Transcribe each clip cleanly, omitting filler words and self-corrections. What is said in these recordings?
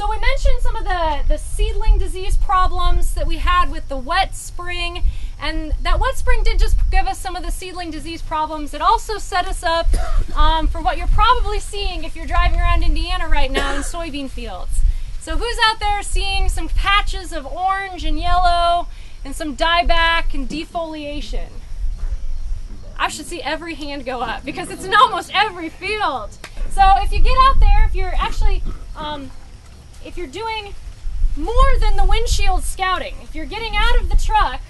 So we mentioned some of the seedling disease problems that we had with the wet spring, and that wet spring did just give us some of the seedling disease problems. It also set us up for what you're probably seeing if you're driving around Indiana right now in soybean fields. So who's out there seeing some patches of orange and yellow and some dieback and defoliation? I should see every hand go up because it's in almost every field. So if you get out there, if you're actually if you're doing more than the windshield scouting, if you're getting out of the truck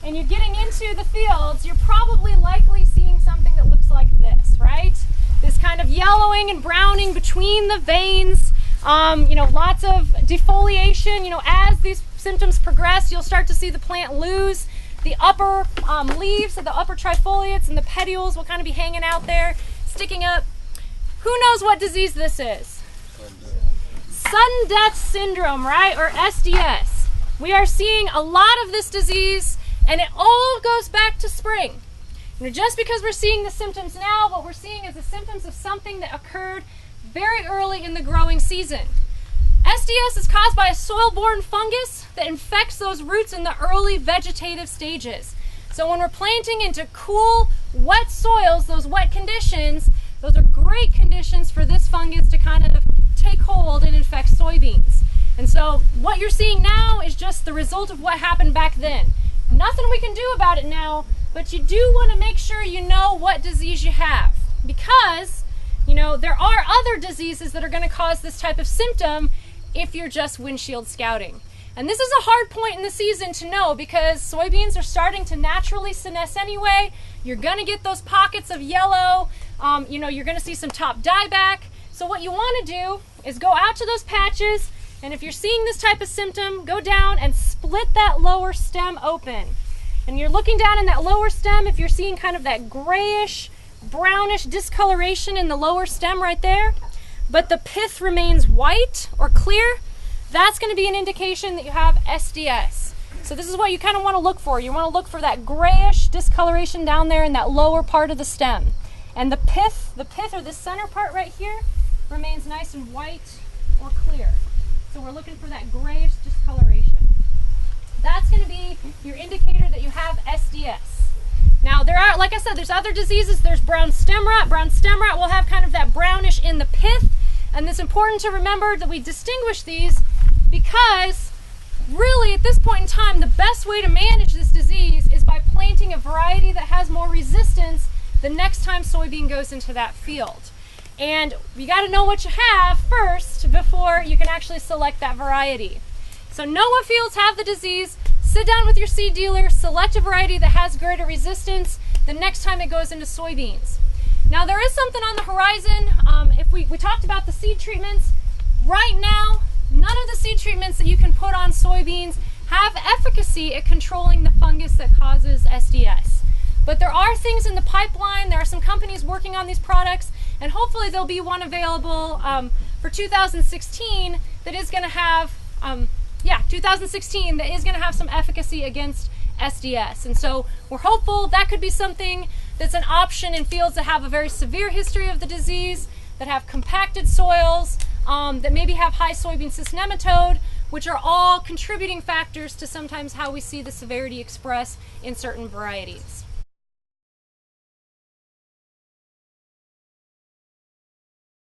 and you're getting into the fields, you're probably likely seeing something that looks like this, right? This kind of yellowing and browning between the veins, lots of defoliation. As these symptoms progress, you'll start to see the plant lose the upper leaves, so the upper trifoliates, and the petioles will kind of be hanging out there, sticking up. Who knows what disease this is? Sudden death syndrome, right? Or SDS. We are seeing a lot of this disease, and it all goes back to spring. Just because we're seeing the symptoms now, what we're seeing is the symptoms of something that occurred very early in the growing season. SDS is caused by a soil-borne fungus that infects those roots in the early vegetative stages. So when we're planting into cool, wet soils, those wet conditions, those are great conditions for this fungus to kind of take hold and infect soybeans. And so what you're seeing now is just the result of what happened back then. Nothing we can do about it now, but you do want to make sure you know what disease you have, because there are other diseases that are going to cause this type of symptom if you're just windshield scouting. And this is a hard point in the season to know because soybeans are starting to naturally senesce anyway. You're going to get those pockets of yellow. You're going to see some top dieback. So what you want to do is go out to those patches, and if you're seeing this type of symptom, go down and split that lower stem open. And you're looking down in that lower stem, if you're seeing kind of that grayish, brownish discoloration in the lower stem right there, but the pith remains white or clear, that's going to be an indication that you have SDS. So this is what you kind of want to look for. You want to look for that grayish discoloration down there in that lower part of the stem. And the pith or the center part right here remains nice and white or clear. So we're looking for that grayish discoloration. That's going to be your indicator that you have SDS. Now like I said, there's other diseases. There's brown stem rot. Brown stem rot will have kind of that brownish in the pith. And it's important to remember that we distinguish these because really at this point in time, the best way to manage this disease is by planting a variety that has more resistance the next time soybean goes into that field. And you got to know what you have first before you can actually select that variety. So know what fields have the disease, sit down with your seed dealer, select a variety that has greater resistance the next time it goes into soybeans. Now there is something on the horizon. If we talked about the seed treatments, right now none of the seed treatments that you can put on soybeans have efficacy at controlling the fungus that causes SDS. But there are things in the pipeline. There are some companies working on these products, and hopefully there'll be one available for 2016 that is going to have 2016 that is going to have some efficacy against SDS. And so we're hopeful that could be something that's an option in fields that have a very severe history of the disease, that have compacted soils, that maybe have high soybean cyst nematode, which are all contributing factors to sometimes how we see the severity express in certain varieties.